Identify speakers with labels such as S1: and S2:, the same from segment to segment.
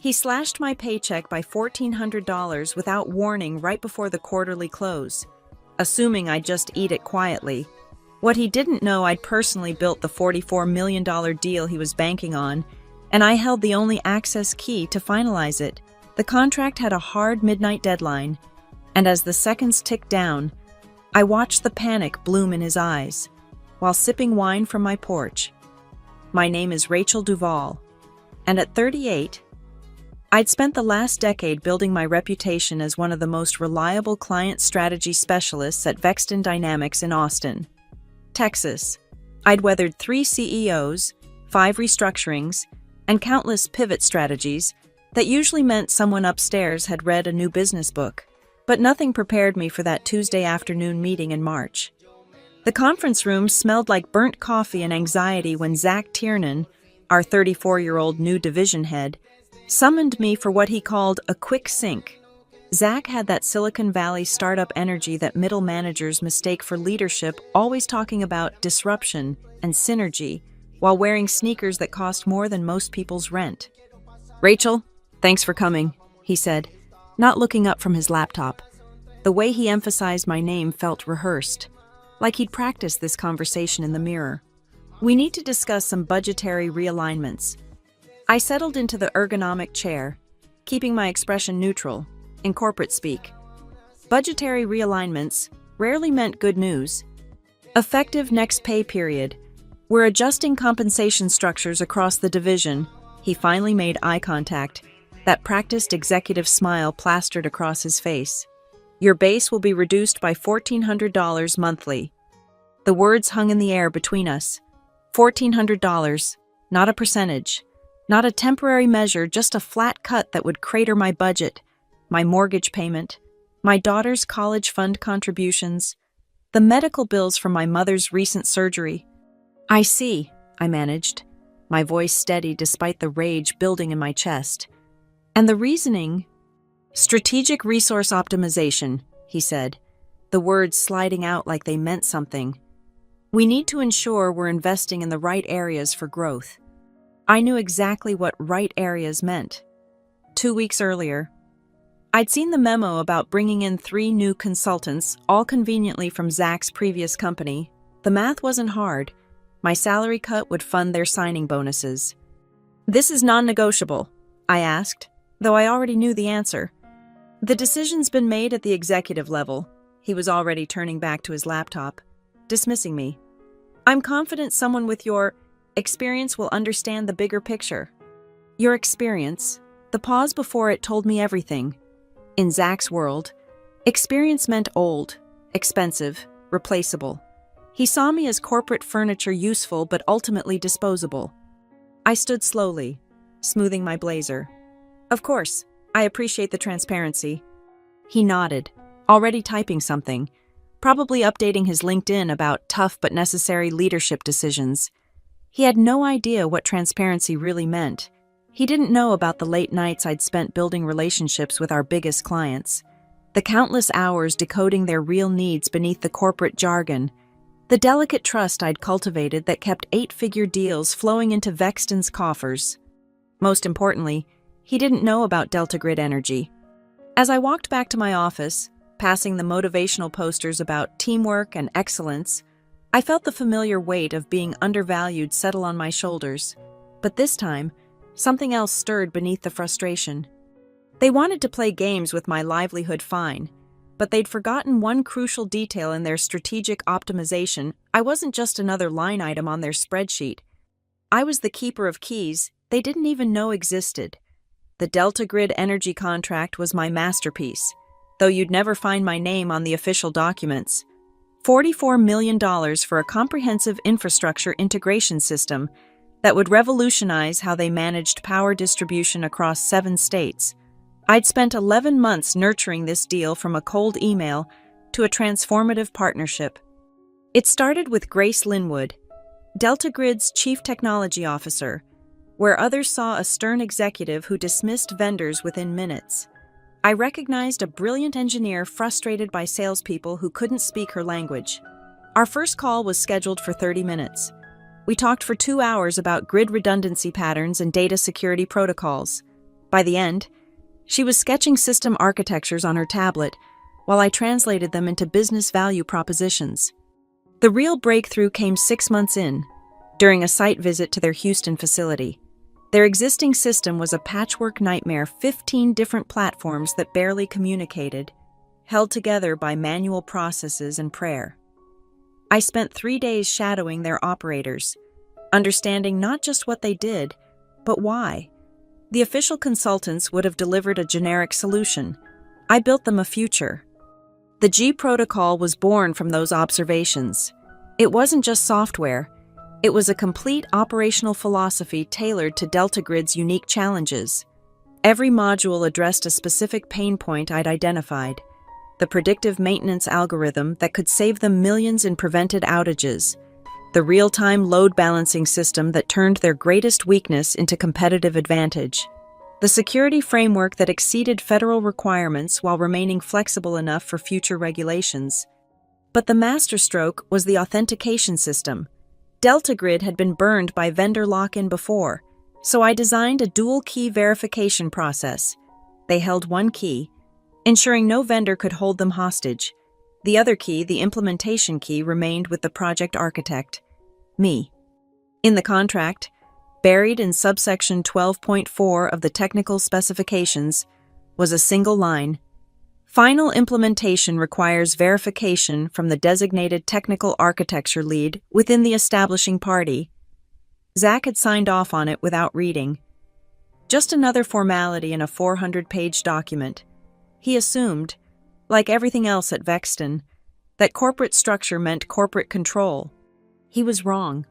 S1: He slashed my paycheck by $1,400 without warning right before the quarterly close, assuming I'd just eat it quietly. What he didn't know, I'd personally built the $44 million deal he was banking on, and I held the only access key to finalize it. The contract had a hard midnight deadline, and as the seconds ticked down, I watched the panic bloom in his eyes while sipping wine from my porch. My name is Rachel Duvall, and at 38, I'd spent the last decade building my reputation as one of the most reliable client strategy specialists at Vexton Dynamics in Austin, Texas. I'd weathered 3 CEOs, 5 restructurings, and countless pivot strategies that usually meant someone upstairs had read a new business book. But nothing prepared me for that Tuesday afternoon meeting in March. The conference room smelled like burnt coffee and anxiety when Zach Tiernan, our 34-year-old new division head, summoned me for what he called a quick sync. Zach had that Silicon Valley startup energy that middle managers mistake for leadership, always talking about disruption and synergy while wearing sneakers that cost more than most people's rent. "Rachel, thanks for coming," he said, not looking up from his laptop. The way he emphasized my name felt rehearsed, like he'd practiced this conversation in the mirror. "We need to discuss some budgetary realignments." I settled into the ergonomic chair, keeping my expression neutral, in corporate speak. Budgetary realignments rarely meant good news. Effective next pay period. We're adjusting compensation structures across the division. He finally made eye contact, that practiced executive smile plastered across his face. "Your base will be reduced by $1,400 monthly." The words hung in the air between us. $1,400, not a percentage, not a temporary measure, just a flat cut that would crater my budget, my mortgage payment, my daughter's college fund contributions, the medical bills from my mother's recent surgery. "I see," I managed, my voice steady despite the rage building in my chest. "And the reasoning?" "Strategic resource optimization," he said, the words sliding out like they meant something. "We need to ensure we're investing in the right areas for growth." I knew exactly what right areas meant. 2 weeks earlier, I'd seen the memo about bringing in 3 new consultants, all conveniently from Zach's previous company. The math wasn't hard. My salary cut would fund their signing bonuses. "This is non-negotiable?" I asked, though I already knew the answer. "The decision's been made at the executive level." He was already turning back to his laptop, dismissing me. "I'm confident someone with your experience will understand the bigger picture." Your experience? The pause before it told me everything. In Zach's world, experience meant old, expensive, replaceable. He saw me as corporate furniture, useful but ultimately disposable. I stood slowly, smoothing my blazer. "Of course, I appreciate the transparency." He nodded, already typing something, probably updating his LinkedIn about tough but necessary leadership decisions. He had no idea what transparency really meant. He didn't know about the late nights I'd spent building relationships with our biggest clients, the countless hours decoding their real needs beneath the corporate jargon, the delicate trust I'd cultivated that kept 8-figure deals flowing into Vexton's coffers. Most importantly, he didn't know about Delta Grid Energy. As I walked back to my office, passing the motivational posters about teamwork and excellence, I felt the familiar weight of being undervalued settle on my shoulders. But this time, something else stirred beneath the frustration. They wanted to play games with my livelihood, fine, but they'd forgotten one crucial detail in their strategic optimization. I wasn't just another line item on their spreadsheet. I was the keeper of keys they didn't even know existed. The Delta Grid Energy contract was my masterpiece, though you'd never find my name on the official documents. $44 million for a comprehensive infrastructure integration system that would revolutionize how they managed power distribution across 7 states. I'd spent 11 months nurturing this deal from a cold email to a transformative partnership. It started with Grace Linwood, Delta Grid's chief technology officer, where others saw a stern executive who dismissed vendors within minutes. I recognized a brilliant engineer frustrated by salespeople who couldn't speak her language. Our first call was scheduled for 30 minutes. We talked for 2 hours about grid redundancy patterns and data security protocols. By the end, she was sketching system architectures on her tablet while I translated them into business value propositions. The real breakthrough came 6 months in, during a site visit to their Houston facility. Their existing system was a patchwork nightmare, 15 different platforms that barely communicated, held together by manual processes and prayer. I spent 3 days shadowing their operators, understanding not just what they did, but why. The official consultants would have delivered a generic solution. I built them a future. The G protocol was born from those observations. It wasn't just software. It was a complete operational philosophy tailored to Delta Grid's unique challenges. Every module addressed a specific pain point I'd identified: the predictive maintenance algorithm that could save them millions in prevented outages, the real-time load balancing system that turned their greatest weakness into competitive advantage, the security framework that exceeded federal requirements while remaining flexible enough for future regulations. But the masterstroke was the authentication system. Delta Grid had been burned by vendor lock-in before, so I designed a dual-key verification process. They held one key, ensuring no vendor could hold them hostage. The other key, the implementation key, remained with the project architect, me. In the contract, buried in subsection 12.4 of the technical specifications, was a single line: final implementation requires verification from the designated technical architecture lead within the establishing party. Zach had signed off on it without reading. Just another formality in a 400-page document. He assumed, like everything else at Vexton, that corporate structure meant corporate control. He was wrong.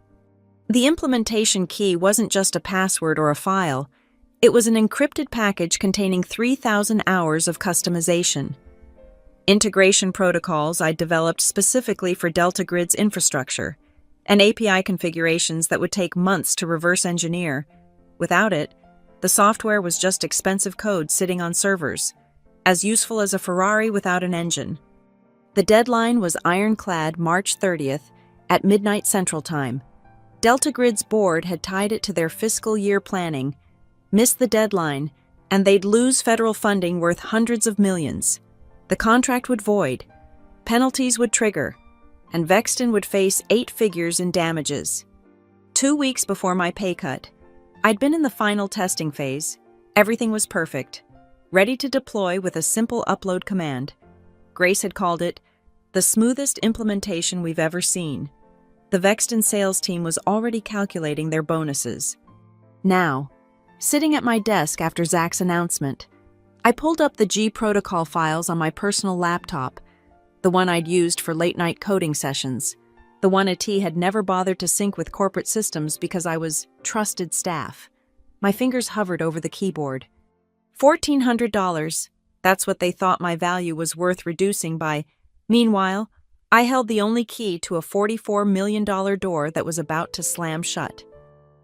S1: The implementation key wasn't just a password or a file. It was an encrypted package containing 3,000 hours of customization. Integration protocols I'd developed specifically for Delta Grid's infrastructure, and API configurations that would take months to reverse engineer. Without it, the software was just expensive code sitting on servers, as useful as a Ferrari without an engine. The deadline was ironclad March 30th at midnight Central Time. Delta Grid's board had tied it to their fiscal year planning, missed the deadline, and they'd lose federal funding worth hundreds of millions. The contract would void, penalties would trigger, and Vexton would face 8 figures in damages. 2 weeks before my pay cut, I'd been in the final testing phase. Everything was perfect, ready to deploy with a simple upload command. Grace had called it the smoothest implementation we've ever seen. The Vexton sales team was already calculating their bonuses. Now, sitting at my desk after Zach's announcement, I pulled up the G protocol files on my personal laptop, the one I'd used for late-night coding sessions, the one a T had never bothered to sync with corporate systems because I was trusted staff. My fingers hovered over the keyboard. $1,400, that's what they thought my value was worth reducing by. Meanwhile, I held the only key to a $44 million door that was about to slam shut.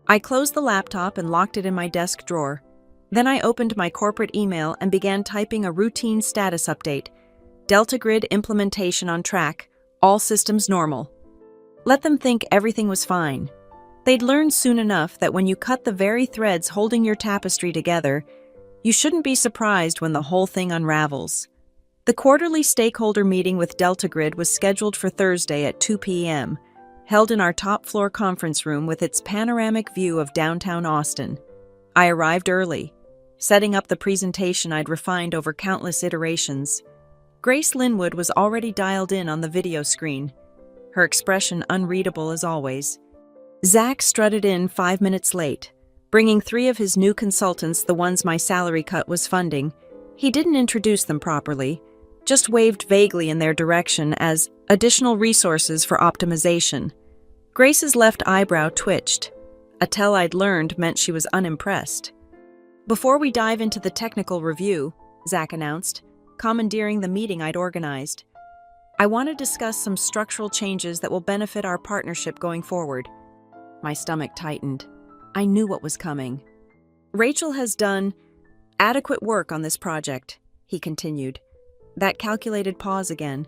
S1: I closed the laptop and locked it in my desk drawer. Then I opened my corporate email and began typing a routine status update. Delta Grid implementation on track, all systems normal. Let them think everything was fine. They'd learn soon enough that when you cut the very threads holding your tapestry together, you shouldn't be surprised when the whole thing unravels. The quarterly stakeholder meeting with Delta Grid was scheduled for Thursday at 2 p.m., held in our top-floor conference room with its panoramic view of downtown Austin. I arrived early, setting up the presentation I'd refined over countless iterations. Grace Linwood was already dialed in on the video screen, her expression unreadable as always. Zach strutted in 5 minutes late, bringing 3 of his new consultants, the ones my salary cut was funding. He didn't introduce them properly, just waved vaguely in their direction as additional resources for optimization. Grace's left eyebrow twitched. A tell I'd learned meant she was unimpressed. Before we dive into the technical review, Zach announced, commandeering the meeting I'd organized, I want to discuss some structural changes that will benefit our partnership going forward. My stomach tightened. I knew what was coming. Rachel has done adequate work on this project, he continued. That calculated pause again.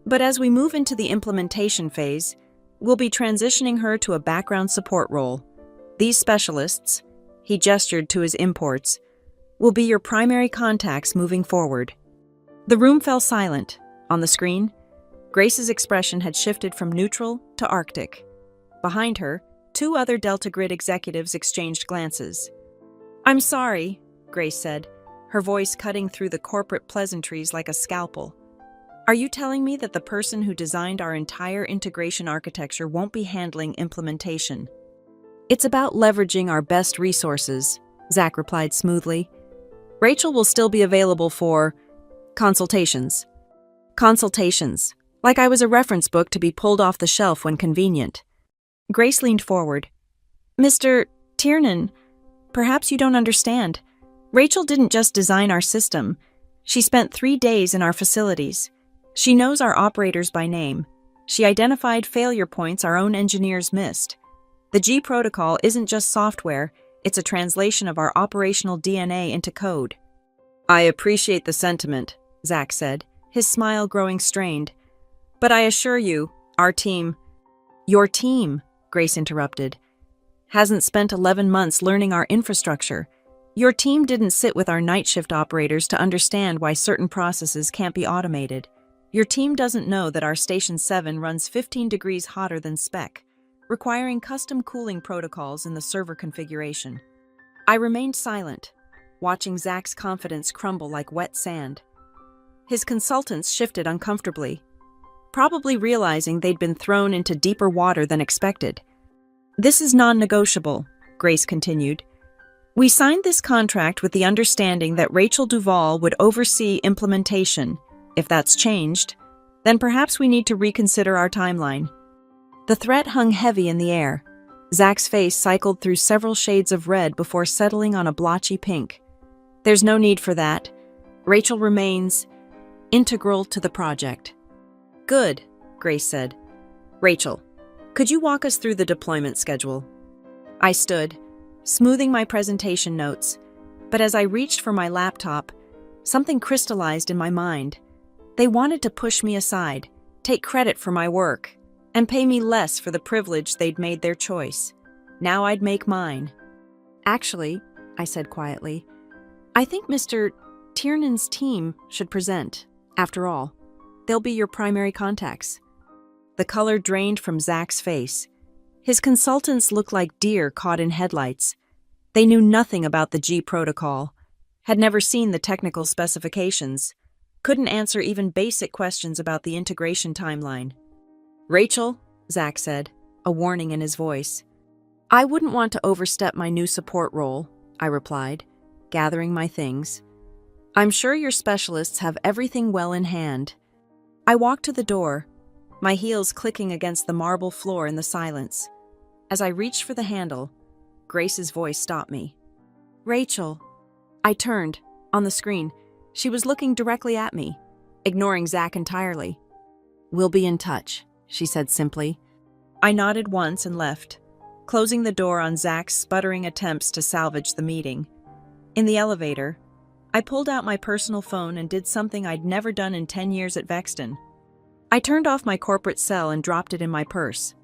S1: But as we move into the implementation phase, we'll be transitioning her to a background support role. These specialists, he gestured to his imports, will be your primary contacts moving forward. The room fell silent. On the screen, Grace's expression had shifted from neutral to Arctic. Behind her, two other Delta Grid executives exchanged glances. "I'm sorry," Grace said, her voice cutting through the corporate pleasantries like a scalpel. "Are you telling me that the person who designed our entire integration architecture won't be handling implementation?" "It's about leveraging our best resources," Zach replied smoothly. "Rachel will still be available for consultations." Consultations, like I was a reference book to be pulled off the shelf when convenient. Grace leaned forward. "Mr. Tiernan, perhaps you don't understand. Rachel didn't just design our system. She spent 3 days in our facilities. She knows our operators by name. She identified failure points our own engineers missed. The G protocol isn't just software, it's a translation of our operational DNA into code." "I appreciate the sentiment," Zach said, his smile growing strained. "But I assure you, our team—" "Your team," Grace interrupted, "hasn't spent 11 months learning our infrastructure. Your team didn't sit with our night shift operators to understand why certain processes can't be automated. Your team doesn't know that our Station 7 runs 15 degrees hotter than spec, requiring custom cooling protocols in the server configuration." I remained silent, watching Zach's confidence crumble like wet sand. His consultants shifted uncomfortably, probably realizing they'd been thrown into deeper water than expected. "This is non-negotiable," Grace continued. "We signed this contract with the understanding that Rachel Duvall would oversee implementation. If that's changed, then perhaps we need to reconsider our timeline." The threat hung heavy in the air. Zach's face cycled through several shades of red before settling on a blotchy pink. "There's no need for that. Rachel remains integral to the project." "Good," Grace said. "Rachel, could you walk us through the deployment schedule?" I stood, smoothing my presentation notes, but as I reached for my laptop, something crystallized in my mind. They wanted to push me aside, take credit for my work, and pay me less for the privilege they'd made their choice. Now I'd make mine. "Actually," I said quietly, "I think Mr. Tiernan's team should present. After all, they'll be your primary contacts." The color drained from Zach's face. His consultants looked like deer caught in headlights. They knew nothing about the G protocol, had never seen the technical specifications, couldn't answer even basic questions about the integration timeline. "Rachel," Zach said, a warning in his voice. "I wouldn't want to overstep my new support role," I replied, gathering my things. "I'm sure your specialists have everything well in hand." I walked to the door, my heels clicking against the marble floor in the silence. As I reached for the handle, Grace's voice stopped me. "Rachel." I turned. On the screen, she was looking directly at me, ignoring Zach entirely. "We'll be in touch," she said simply. I nodded once and left, closing the door on Zach's sputtering attempts to salvage the meeting. In the elevator, I pulled out my personal phone and did something I'd never done in 10 years at Vexton. I turned off my corporate cell and dropped it in my purse.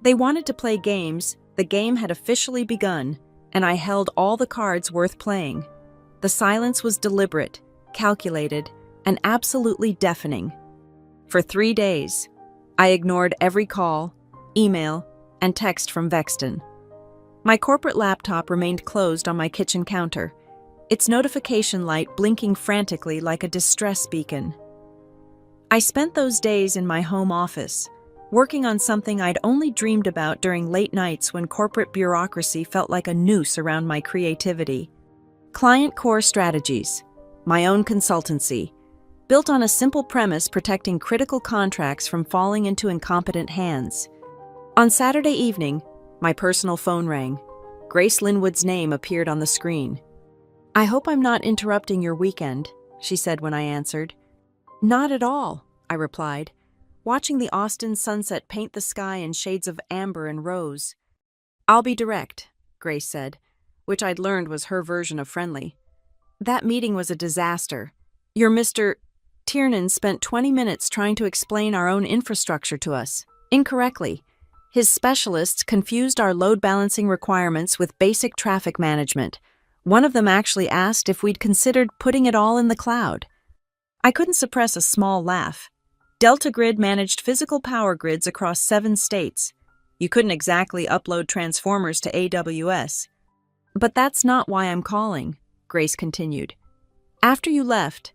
S1: They wanted to play games, the game had officially begun, and I held all the cards worth playing. The silence was deliberate, calculated, and absolutely deafening. For 3 days, I ignored every call, email, and text from Vexton. My corporate laptop remained closed on my kitchen counter, its notification light blinking frantically like a distress beacon. I spent those days in my home office, working on something I'd only dreamed about during late nights when corporate bureaucracy felt like a noose around my creativity. Client Core Strategies, my own consultancy, built on a simple premise protecting critical contracts from falling into incompetent hands. On Saturday evening, my personal phone rang. Grace Linwood's name appeared on the screen. "I hope I'm not interrupting your weekend," she said when I answered. "Not at all," I replied, watching the Austin sunset paint the sky in shades of amber and rose. "I'll be direct," Grace said, which I'd learned was her version of friendly. "That meeting was a disaster. Your Mr. Tiernan spent 20 minutes trying to explain our own infrastructure to us, incorrectly. His specialists confused our load balancing requirements with basic traffic management. One of them actually asked if we'd considered putting it all in the cloud. I couldn't suppress a small laugh. Delta Grid managed physical power grids across 7 states. You couldn't exactly upload transformers to AWS. But that's not why I'm calling, Grace continued. After you left,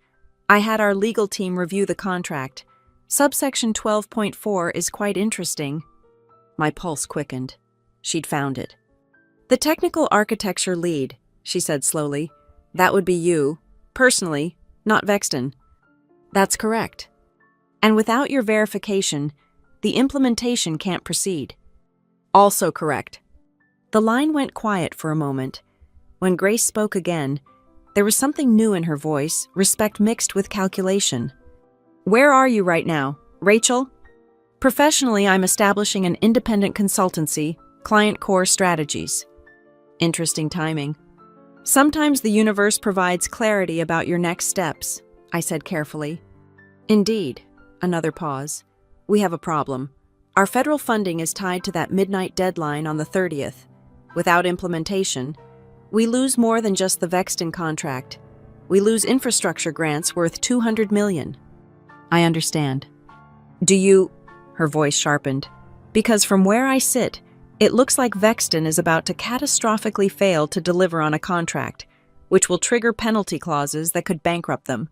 S1: I had our legal team review the contract. Subsection 12.4 is quite interesting. My pulse quickened. She'd found it. The technical architecture lead, she said slowly. That would be you, personally, not Vexton. That's correct. And without your verification, the implementation can't proceed. Also correct. The line went quiet for a moment. When Grace spoke again, there was something new in her voice, respect mixed with calculation. Where are you right now, Rachel? Professionally, I'm establishing an independent consultancy, Client Core Strategies. Interesting timing. Sometimes the universe provides clarity about your next steps, I said carefully. Indeed. Another pause. We have a problem. Our federal funding is tied to that midnight deadline on the 30th. Without implementation, we lose more than just the Vexton contract. We lose infrastructure grants worth $200 million. I understand. Do you... Her voice sharpened. Because from where I sit, it looks like Vexton is about to catastrophically fail to deliver on a contract, which will trigger penalty clauses that could bankrupt them,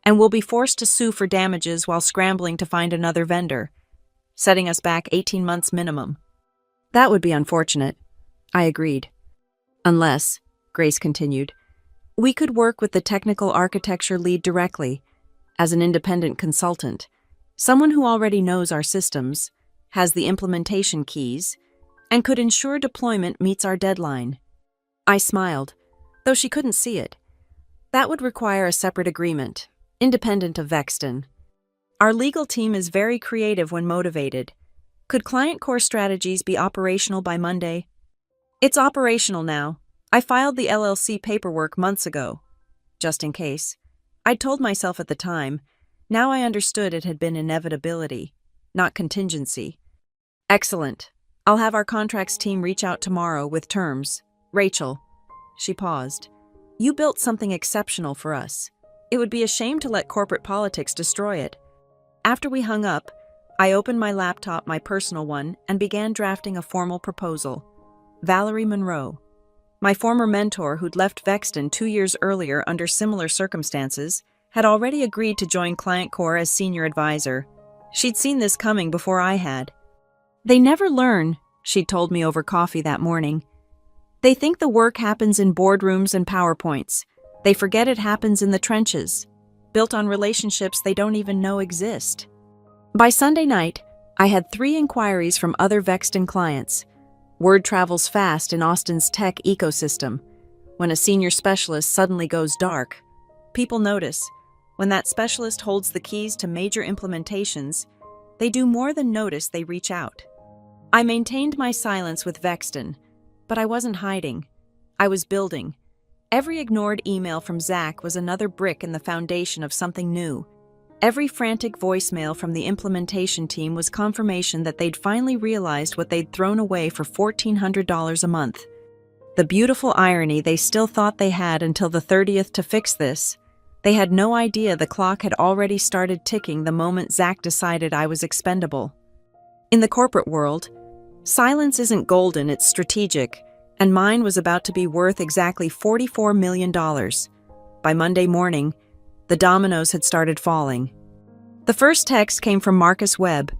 S1: and will be forced to sue for damages while scrambling to find another vendor, setting us back 18 months minimum. That would be unfortunate. I agreed. Unless, Grace continued, we could work with the technical architecture lead directly, as an independent consultant, someone who already knows our systems, has the implementation keys, and could ensure deployment meets our deadline. I smiled, though she couldn't see it. That would require a separate agreement, independent of Vexton. Our legal team is very creative when motivated. Could Client Core Strategies be operational by Monday? It's operational now. I filed the LLC paperwork months ago. Just in case. I told myself at the time. Now I understood it had been inevitability, not contingency. Excellent. I'll have our contracts team reach out tomorrow with terms. Rachel. She paused. You built something exceptional for us. It would be a shame to let corporate politics destroy it. After we hung up, I opened my laptop, my personal one, and began drafting a formal proposal. Valerie Monroe. My former mentor, who'd left Vexton 2 years earlier under similar circumstances, had already agreed to join Client Core as senior advisor. She'd seen this coming before I had. They never learn, she'd told me over coffee that morning. They think the work happens in boardrooms and PowerPoints. They forget it happens in the trenches, built on relationships they don't even know exist. By Sunday night, I had 3 inquiries from other Vexton clients. Word travels fast in Austin's tech ecosystem. When a senior specialist suddenly goes dark, people notice. When that specialist holds the keys to major implementations, they do more than notice, they reach out. I maintained my silence with Vexton, but I wasn't hiding. I was building. Every ignored email from Zach was another brick in the foundation of something new. Every frantic voicemail from the implementation team was confirmation that they'd finally realized what they'd thrown away for $1,400 a month. The beautiful irony, they still thought they had until the 30th to fix this. They had no idea the clock had already started ticking the moment Zach decided I was expendable. In the corporate world, silence isn't golden, it's strategic, and mine was about to be worth exactly $44 million. By Monday morning, the dominoes had started falling. The first text came from Marcus Webb,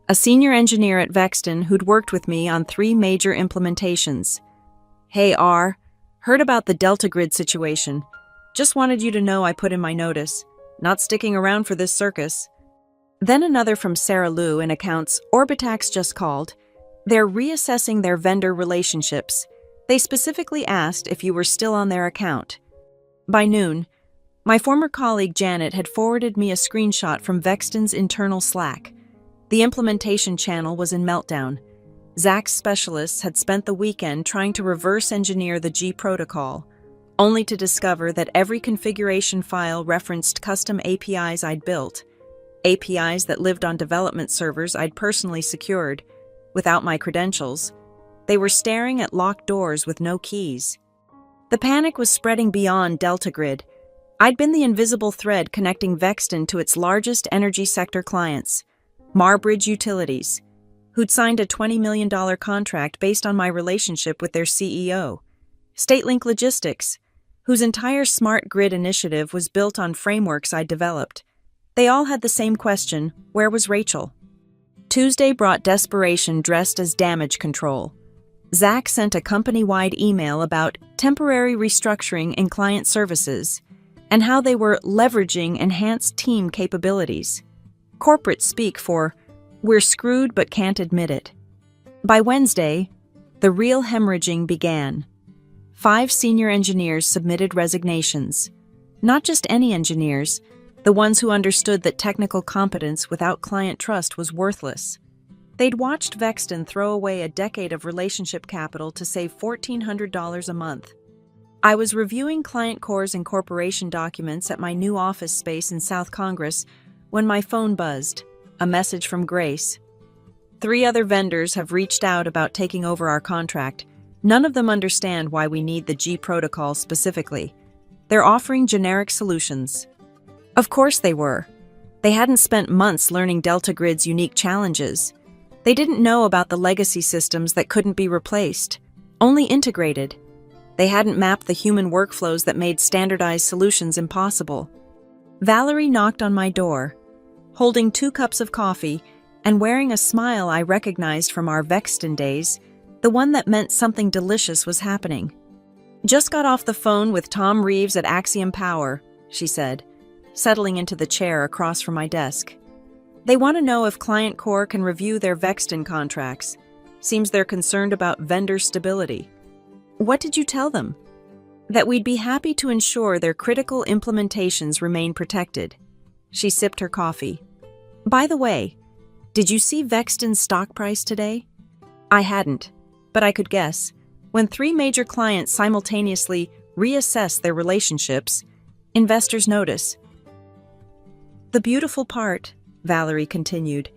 S1: a senior engineer at Vexton who'd worked with me on 3 major implementations. Hey R, heard about the Delta Grid situation. Just wanted you to know I put in my notice. Not sticking around for this circus. Then another from Sarah Lou in accounts, Orbitax just called. They're reassessing their vendor relationships. They specifically asked if you were still on their account. By noon, my former colleague Janet had forwarded me a screenshot from Vexton's internal Slack. The implementation channel was in meltdown. Zach's specialists had spent the weekend trying to reverse engineer the G protocol, only to discover that every configuration file referenced custom APIs I'd built, APIs that lived on development servers I'd personally secured. Without my credentials, they were staring at locked doors with no keys. The panic was spreading beyond Delta Grid. I'd been the invisible thread connecting Vexton to its largest energy sector clients, Marbridge Utilities, who'd signed a $20 million contract based on my relationship with their CEO, StateLink Logistics, whose entire smart grid initiative was built on frameworks I'd developed. They all had the same question: where was Rachel? Tuesday brought desperation dressed as damage control. Zach sent a company-wide email about temporary restructuring in client services and how they were leveraging enhanced team capabilities. Corporate speak for, "We're screwed but can't admit it." By Wednesday, the real hemorrhaging began. 5 senior engineers submitted resignations. Not just any engineers, the ones who understood that technical competence without client trust was worthless. They'd watched Vexton throw away a decade of relationship capital to save $1,400 a month. I was reviewing client cores and corporation documents at my new office space in South Congress when my phone buzzed, a message from Grace. 3 other vendors have reached out about taking over our contract. None of them understand why we need the G protocol specifically. They're offering generic solutions. Of course they were. They hadn't spent months learning Delta Grid's unique challenges. They didn't know about the legacy systems that couldn't be replaced, only integrated. They hadn't mapped the human workflows that made standardized solutions impossible. Valerie knocked on my door, holding 2 cups of coffee and wearing a smile I recognized from our Vexton days, the one that meant something delicious was happening. "Just got off the phone with Tom Reeves at Axiom Power," she said, settling into the chair across from my desk. "They want to know if Client Core can review their Vexton contracts. Seems they're concerned about vendor stability." "What did you tell them?" "That we'd be happy to ensure their critical implementations remain protected." She sipped her coffee. "By the way, did you see Vexton's stock price today?" I hadn't, but I could guess. When 3 major clients simultaneously reassess their relationships, investors notice. "The beautiful part," Valerie continued,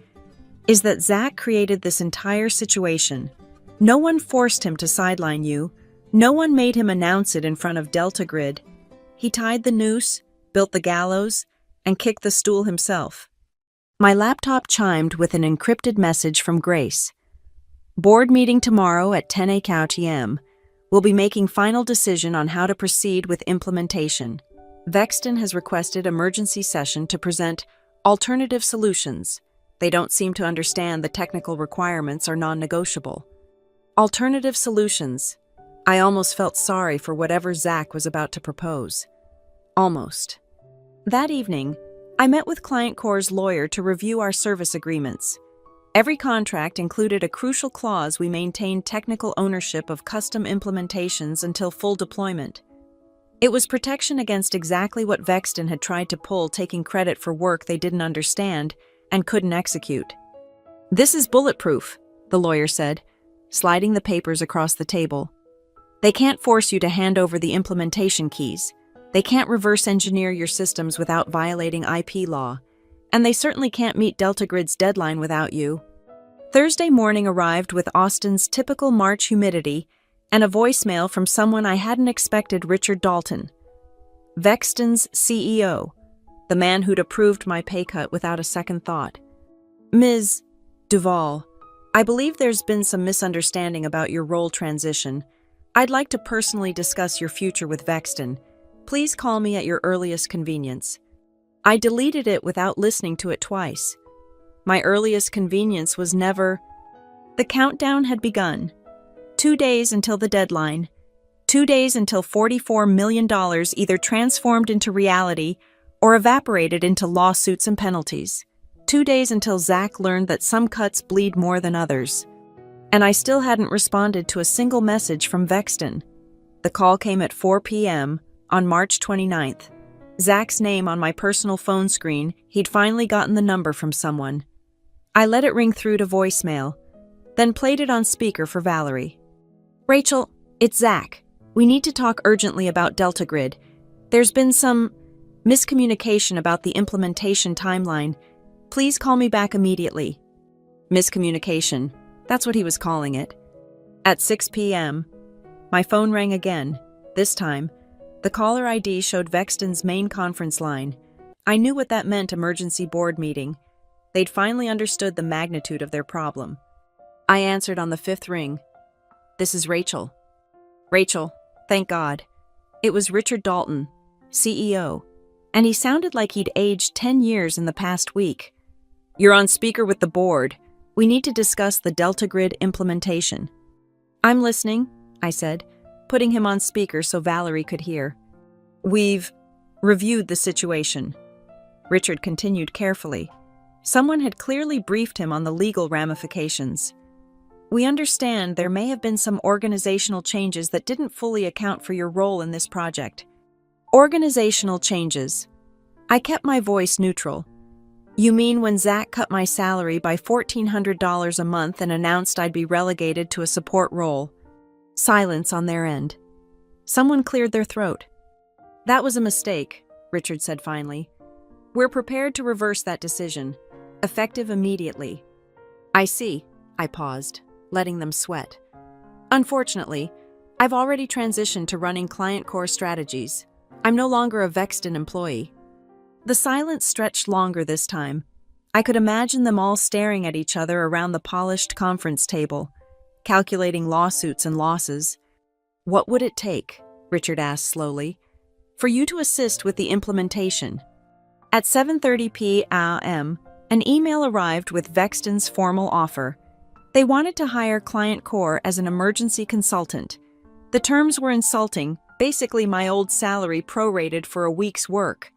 S1: "is that Zach created this entire situation. No one forced him to sideline you. No one made him announce it in front of Delta Grid. He tied the noose, built the gallows, and kicked the stool himself." My laptop chimed with an encrypted message from Grace. "Board meeting tomorrow at 10 a.m. We'll be making final decision on how to proceed with implementation. Vexton has requested emergency session to present alternative solutions. They don't seem to understand the technical requirements are non-negotiable." Alternative solutions. I almost felt sorry for whatever Zach was about to propose. Almost. That evening, I met with Client Core's lawyer to review our service agreements. Every contract included a crucial clause we maintained technical ownership of custom implementations until full deployment. It was protection against exactly what Vexton had tried to pull, taking credit for work they didn't understand and couldn't execute. "This is bulletproof," the lawyer said, sliding the papers across the table. "They can't force you to hand over the implementation keys. They can't reverse engineer your systems without violating IP law. And they certainly can't meet Delta Grid's deadline without you." Thursday morning arrived with Austin's typical March humidity and a voicemail from someone I hadn't expected: Richard Dalton, Vexton's CEO, the man who'd approved my pay cut without a second thought. "Ms. Duvall, I believe there's been some misunderstanding about your role transition. I'd like to personally discuss your future with Vexton. Please call me at your earliest convenience." I deleted it without listening to it twice. My earliest convenience was never. The countdown had begun. 2 days until the deadline. 2 days until $44 million either transformed into reality or evaporated into lawsuits and penalties. 2 days until Zach learned that some cuts bleed more than others. And I still hadn't responded to a single message from Vexton. The call came at 4 p.m. on March 29th. Zach's name on my personal phone screen. He'd finally gotten the number from someone. I let it ring through to voicemail, then played it on speaker for Valerie. "Rachel, it's Zach. We need to talk urgently about Delta Grid. There's been some miscommunication about the implementation timeline. Please call me back immediately." Miscommunication. That's what he was calling it. At 6 p.m., my phone rang again. This time, the caller ID showed Vexton's main conference line. I knew what that meant: emergency board meeting. They'd finally understood the magnitude of their problem. I answered on the fifth ring. "This is Rachel." "Rachel, thank God." It was Richard Dalton, CEO, and he sounded like he'd aged 10 years in the past week. "You're on speaker with the board. We need to discuss the Delta Grid implementation." "I'm listening," I said, putting him on speaker so Valerie could hear. "We've reviewed the situation," Richard continued carefully. Someone had clearly briefed him on the legal ramifications. "We understand there may have been some organizational changes that didn't fully account for your role in this project." "Organizational changes." I kept my voice neutral. "You mean when Zach cut my salary by $1,400 a month and announced I'd be relegated to a support role?" Silence on their end. Someone cleared their throat. "That was a mistake," Richard said finally. "We're prepared to reverse that decision, effective immediately." "I see," I paused, letting them sweat. "Unfortunately, I've already transitioned to running client core strategies. I'm no longer a Vexton employee." The silence stretched longer this time. I could imagine them all staring at each other around the polished conference table, calculating lawsuits and losses. "What would it take," Richard asked slowly, "for you to assist with the implementation?" At 7:30 p.m., an email arrived with Vexton's formal offer. They wanted to hire Client Core as an emergency consultant. The terms were insulting, basically my old salary prorated for a week's work.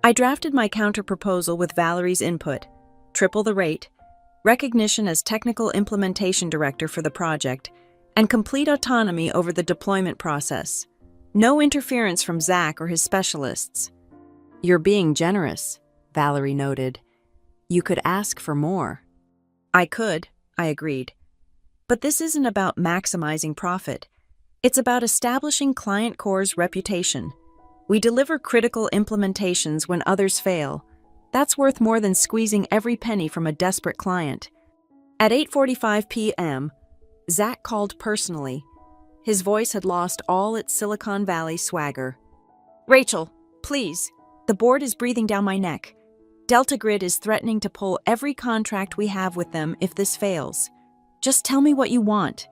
S1: I drafted my counter-proposal with Valerie's input: triple the rate, recognition as technical implementation director for the project, and complete autonomy over the deployment process. No interference from Zach or his specialists. "You're being generous," Valerie noted. "You could ask for more." "I could," I agreed. "But this isn't about maximizing profit. It's about establishing Client Core's reputation. We deliver critical implementations when others fail. That's worth more than squeezing every penny from a desperate client." At 8:45 p.m., Zach called personally. His voice had lost all its Silicon Valley swagger. "Rachel, please. The board is breathing down my neck. Delta Grid is threatening to pull every contract we have with them if this fails. Just tell me what you want."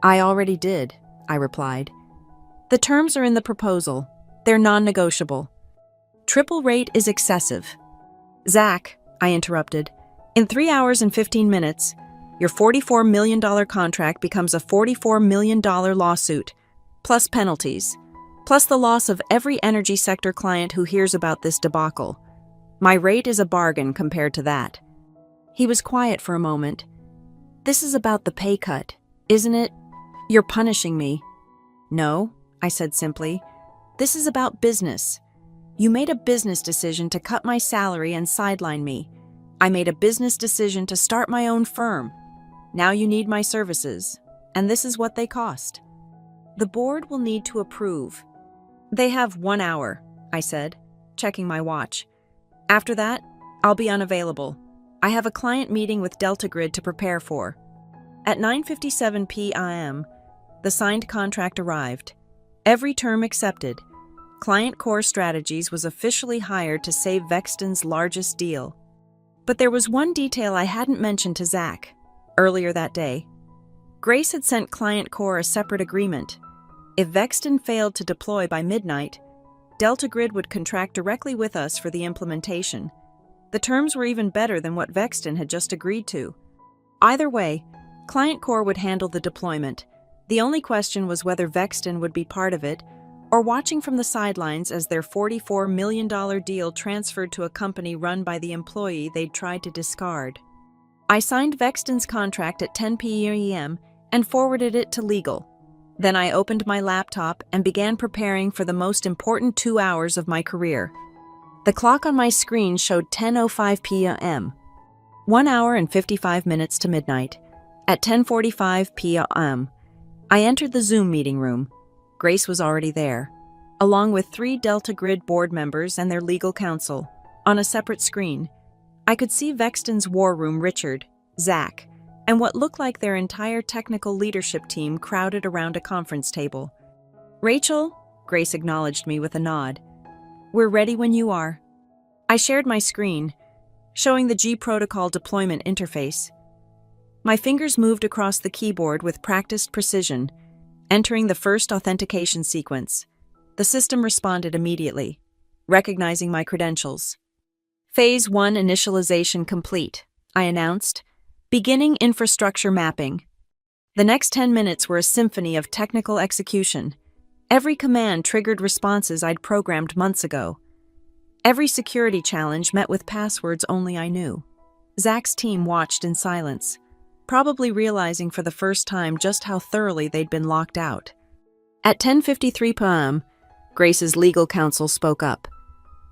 S1: "I already did," I replied. "The terms are in the proposal. They're non-negotiable." "Triple rate is excessive." "Zach," I interrupted, "in 3 hours and 15 minutes, your $44 million contract becomes a $44 million lawsuit, plus penalties, plus the loss of every energy sector client who hears about this debacle. My rate is a bargain compared to that." He was quiet for a moment. "This is about the pay cut, isn't it? You're punishing me." "No," I said simply. "This is about business. You made a business decision to cut my salary and sideline me. I made a business decision to start my own firm. Now you need my services, and this is what they cost. The board will need to approve." "They have 1 hour," I said, checking my watch. "After that, I'll be unavailable. I have a client meeting with Delta Grid to prepare for." At 9:57 p.m., the signed contract arrived. Every term accepted. Client Core Strategies was officially hired to save Vexton's largest deal. But there was one detail I hadn't mentioned to Zach. Earlier that day, Grace had sent Client Core a separate agreement. If Vexton failed to deploy by midnight, Delta Grid would contract directly with us for the implementation. The terms were even better than what Vexton had just agreed to. Either way, Client Core would handle the deployment. The only question was whether Vexton would be part of it, or watching from the sidelines as their $44 million deal transferred to a company run by the employee they'd tried to discard. I signed Vexton's contract at 10 p.m. and forwarded it to legal. Then I opened my laptop and began preparing for the most important 2 hours of my career. The clock on my screen showed 10:05 p.m. 1 hour and 55 minutes to midnight. At 10:45 p.m., I entered the Zoom meeting room. Grace was already there, along with 3 Delta Grid board members and their legal counsel. On a separate screen, I could see Vexton's war room Richard, Zach, and what looked like their entire technical leadership team crowded around a conference table. Rachel, Grace acknowledged me with a nod. We're ready when you are. I shared my screen, showing the G protocol deployment interface. My fingers moved across the keyboard with practiced precision, entering the first authentication sequence. The system responded immediately, recognizing my credentials. Phase 1 initialization complete, I announced, beginning infrastructure mapping. The next 10 minutes were a symphony of technical execution. Every command triggered responses I'd programmed months ago. Every security challenge met with passwords only I knew. Zach's team watched in silence, probably realizing for the first time just how thoroughly they'd been locked out. At 10:53 p.m., Grace's legal counsel spoke up.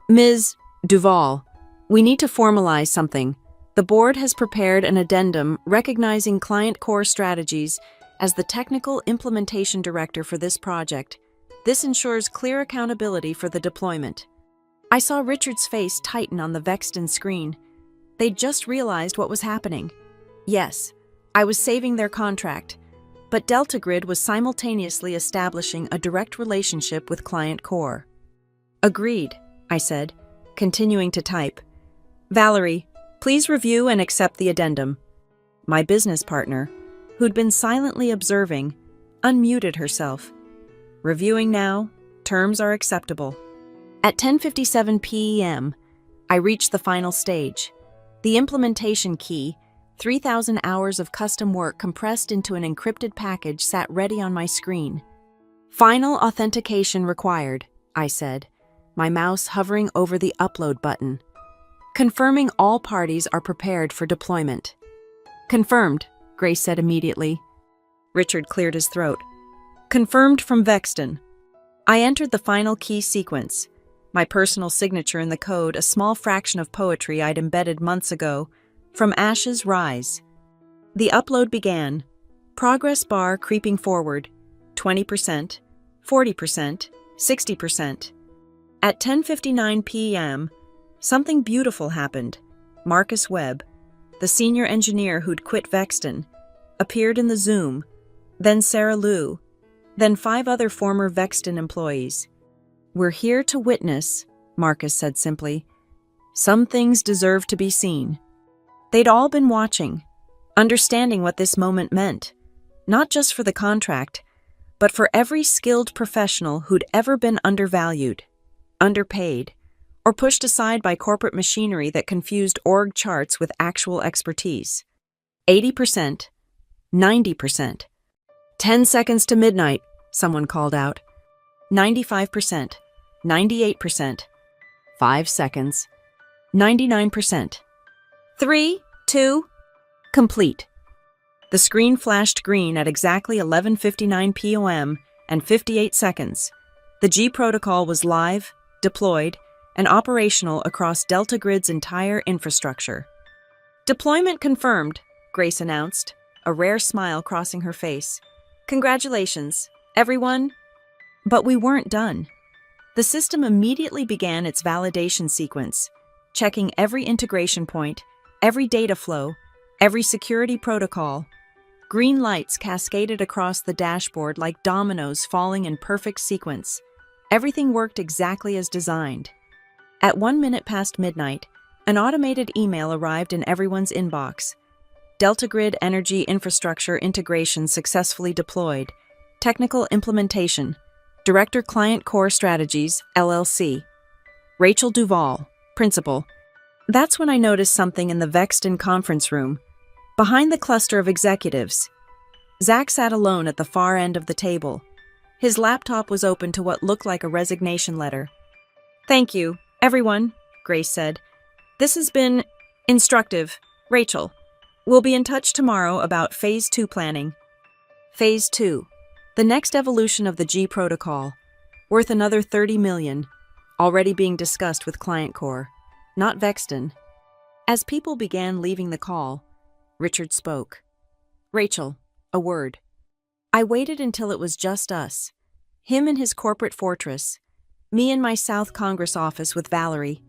S1: Ms. Duval, we need to formalize something. The board has prepared an addendum recognizing Client Core Strategies as the technical implementation director for this project. This ensures clear accountability for the deployment. I saw Richard's face tighten on the Vexton screen. They'd just realized what was happening. Yes, I was saving their contract, but Delta Grid was simultaneously establishing a direct relationship with Client Core. Agreed, I said, continuing to type. Valerie, please review and accept the addendum. My business partner, who'd been silently observing, unmuted herself. Reviewing now, terms are acceptable. At 10:57 p.m., I reached the final stage. The implementation key, 3,000 hours of custom work compressed into an encrypted package, sat ready on my screen. Final authentication required, I said, my mouse hovering over the upload button. Confirming all parties are prepared for deployment. Confirmed, Grace said immediately. Richard cleared his throat. Confirmed from Vexton. I entered the final key sequence. My personal signature in the code, a small fraction of poetry I'd embedded months ago. From ashes rise. The upload began. Progress bar creeping forward. 20%, 40%, 60%. At 10:59 p.m., something beautiful happened. Marcus Webb, the senior engineer who'd quit Vexton, appeared in the Zoom, then Sarah Lou, then 5 other former Vexton employees. We're here to witness, Marcus said simply. Some things deserve to be seen. They'd all been watching, understanding what this moment meant, not just for the contract, but for every skilled professional who'd ever been undervalued, underpaid, or pushed aside by corporate machinery that confused org charts with actual expertise. 80%, 90%. 10 seconds to midnight, someone called out. 95%, 98%. 5 seconds. 99%. 3, 2, complete. The screen flashed green at exactly 11:59 p.m. and 58 seconds. The G protocol was live, deployed, and operational across Delta Grid's entire infrastructure. Deployment confirmed, Grace announced, a rare smile crossing her face. Congratulations, everyone. But we weren't done. The system immediately began its validation sequence, checking every integration point, every data flow, every security protocol. Green lights cascaded across the dashboard like dominoes falling in perfect sequence. Everything worked exactly as designed. At 1 minute past midnight, an automated email arrived in everyone's inbox. Delta Grid Energy Infrastructure Integration successfully deployed. Technical implementation. Director Client Core Strategies, LLC. Rachel Duval, Principal. That's when I noticed something in the Vexton conference room. Behind the cluster of executives, Zach sat alone at the far end of the table. His laptop was open to what looked like a resignation letter. Thank you, everyone, Grace said. This has been instructive. Rachel, we'll be in touch tomorrow about Phase 2 planning. Phase 2, the next evolution of the G protocol, worth another $30 million, already being discussed with Client Core, not Vexton. As people began leaving the call, Richard spoke. Rachel, a word. I waited until it was just us, him in his corporate fortress, me in my South Congress office with Valerie.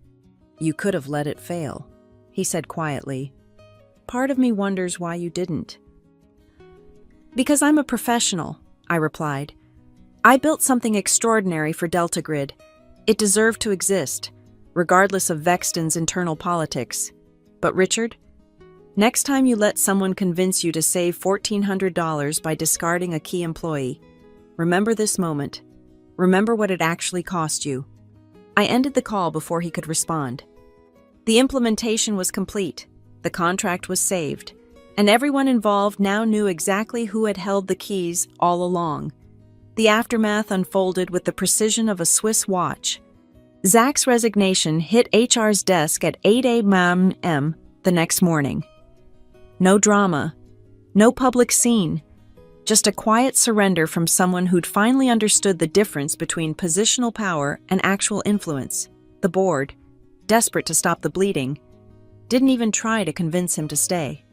S1: You could have let it fail, he said quietly. Part of me wonders why you didn't. Because I'm a professional, I replied. I built something extraordinary for Delta Grid. It deserved to exist, regardless of Vexton's internal politics. But Richard, next time you let someone convince you to save $1,400 by discarding a key employee, remember this moment. Remember what it actually cost you. I ended the call before he could respond. The implementation was complete, the contract was saved, and everyone involved now knew exactly who had held the keys all along. The aftermath unfolded with the precision of a Swiss watch. Zach's resignation hit HR's desk at 8 a.m. the next morning. No drama, no public scene, just a quiet surrender from someone who'd finally understood the difference between positional power and actual influence. The board, desperate to stop the bleeding, didn't even try to convince him to stay.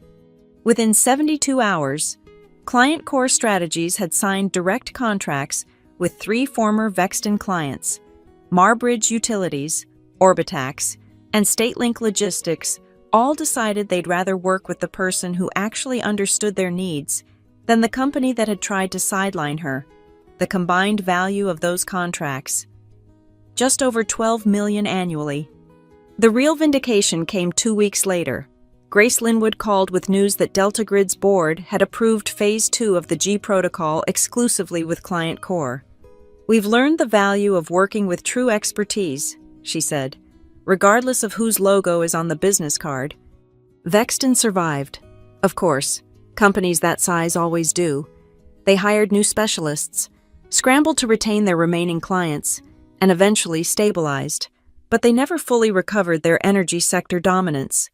S1: Within 72 hours, Client Core Strategies had signed direct contracts with 3 former Vexton clients, Marbridge Utilities, Orbitax, and StateLink Logistics. All decided they'd rather work with the person who actually understood their needs than the company that had tried to sideline her. The combined value of those contracts, just over $12 million annually. The real vindication came 2 weeks later. Grace Linwood called with news that Delta Grid's board had approved Phase 2 of the G protocol exclusively with Client Core. "We've learned the value of working with true expertise," she said, regardless of whose logo is on the business card. Vexton survived. Of course, companies that size always do. They hired new specialists, scrambled to retain their remaining clients, and eventually stabilized. But they never fully recovered their energy sector dominance.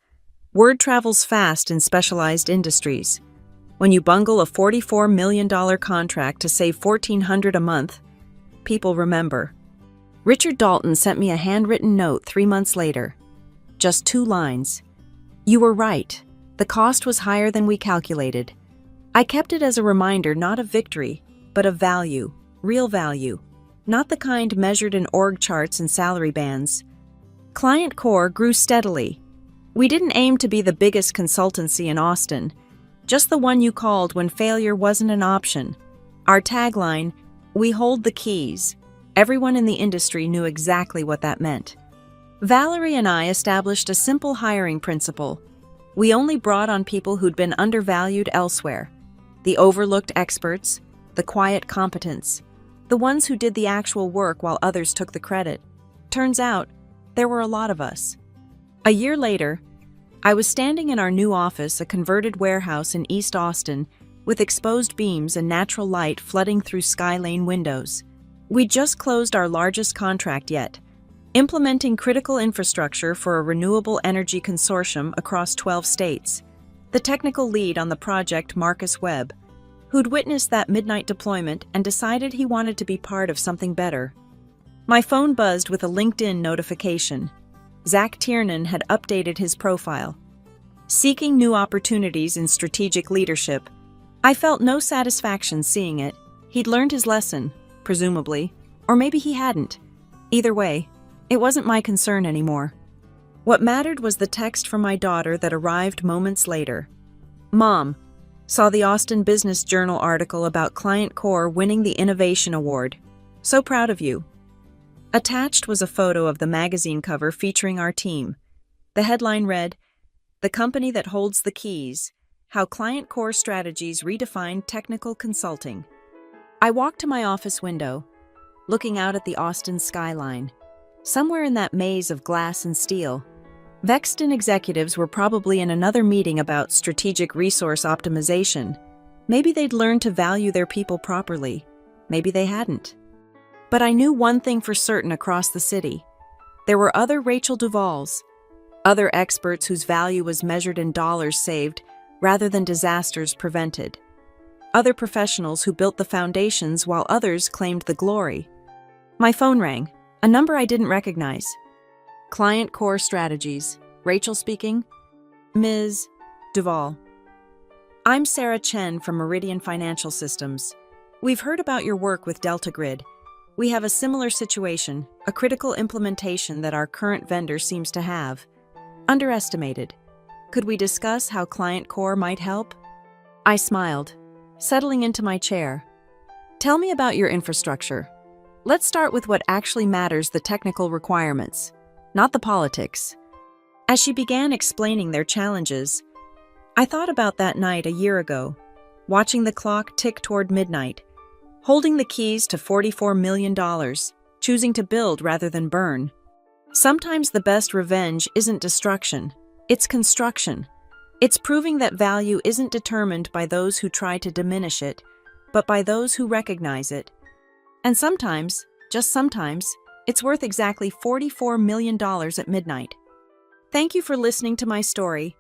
S1: Word travels fast in specialized industries. When you bungle a $44 million contract to save $1,400 a month, people remember. Richard Dalton sent me a handwritten note 3 months later. Just 2 lines. "You were right. The cost was higher than we calculated." I kept it as a reminder not of victory, but of value, real value, not the kind measured in org charts and salary bands. Client Core grew steadily. We didn't aim to be the biggest consultancy in Austin, just the one you called when failure wasn't an option. Our tagline, "We hold the keys." Everyone in the industry knew exactly what that meant. Valerie and I established a simple hiring principle. We only brought on people who'd been undervalued elsewhere. The overlooked experts, the quiet competents, the ones who did the actual work while others took the credit. Turns out, there were a lot of us. A year later, I was standing in our new office, a converted warehouse in East Austin, with exposed beams and natural light flooding through Skylane windows. We'd just closed our largest contract yet, implementing critical infrastructure for a renewable energy consortium across 12 states. The technical lead on the project, Marcus Webb, who'd witnessed that midnight deployment and decided he wanted to be part of something better. My phone buzzed with a LinkedIn notification. Zach Tiernan had updated his profile. Seeking new opportunities in strategic leadership. I felt no satisfaction seeing it. He'd learned his lesson, presumably, or maybe he hadn't. Either way, it wasn't my concern anymore. What mattered was the text from my daughter that arrived moments later. "Mom, saw the Austin Business Journal article about Client Core winning the Innovation Award. So proud of you." Attached was a photo of the magazine cover featuring our team. The headline read, "The company that holds the keys, how Client Core Strategies redefined technical consulting." I walked to my office window, looking out at the Austin skyline. Somewhere in that maze of glass and steel, Vexton executives were probably in another meeting about strategic resource optimization. Maybe they'd learned to value their people properly. Maybe they hadn't. But I knew one thing for certain across the city. There were other Rachel Duvalls, other experts whose value was measured in dollars saved rather than disasters prevented. Other professionals who built the foundations while others claimed the glory. My phone rang, a number I didn't recognize. Client Core Strategies. Rachel speaking. Ms. Duvall. I'm Sarah Chen from Meridian Financial Systems. We've heard about your work with Delta Grid. We have a similar situation, a critical implementation that our current vendor seems to have. Underestimated. Could we discuss how Client Core might help? I smiled, settling into my chair. Tell me about your infrastructure. Let's start with what actually matters, the technical requirements, not the politics. As she began explaining their challenges, I thought about that night a year ago, watching the clock tick toward midnight, holding the keys to $44 million, choosing to build rather than burn. Sometimes the best revenge isn't destruction, it's construction. It's proving that value isn't determined by those who try to diminish it, but by those who recognize it. And sometimes, just sometimes, it's worth exactly $44 million at midnight. Thank you for listening to my story.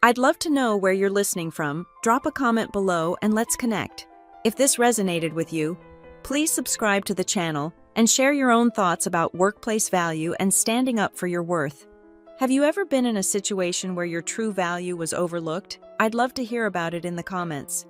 S1: I'd love to know where you're listening from. Drop a comment below and let's connect. If this resonated with you, please subscribe to the channel and share your own thoughts about workplace value and standing up for your worth. Have you ever been in a situation where your true value was overlooked? I'd love to hear about it in the comments.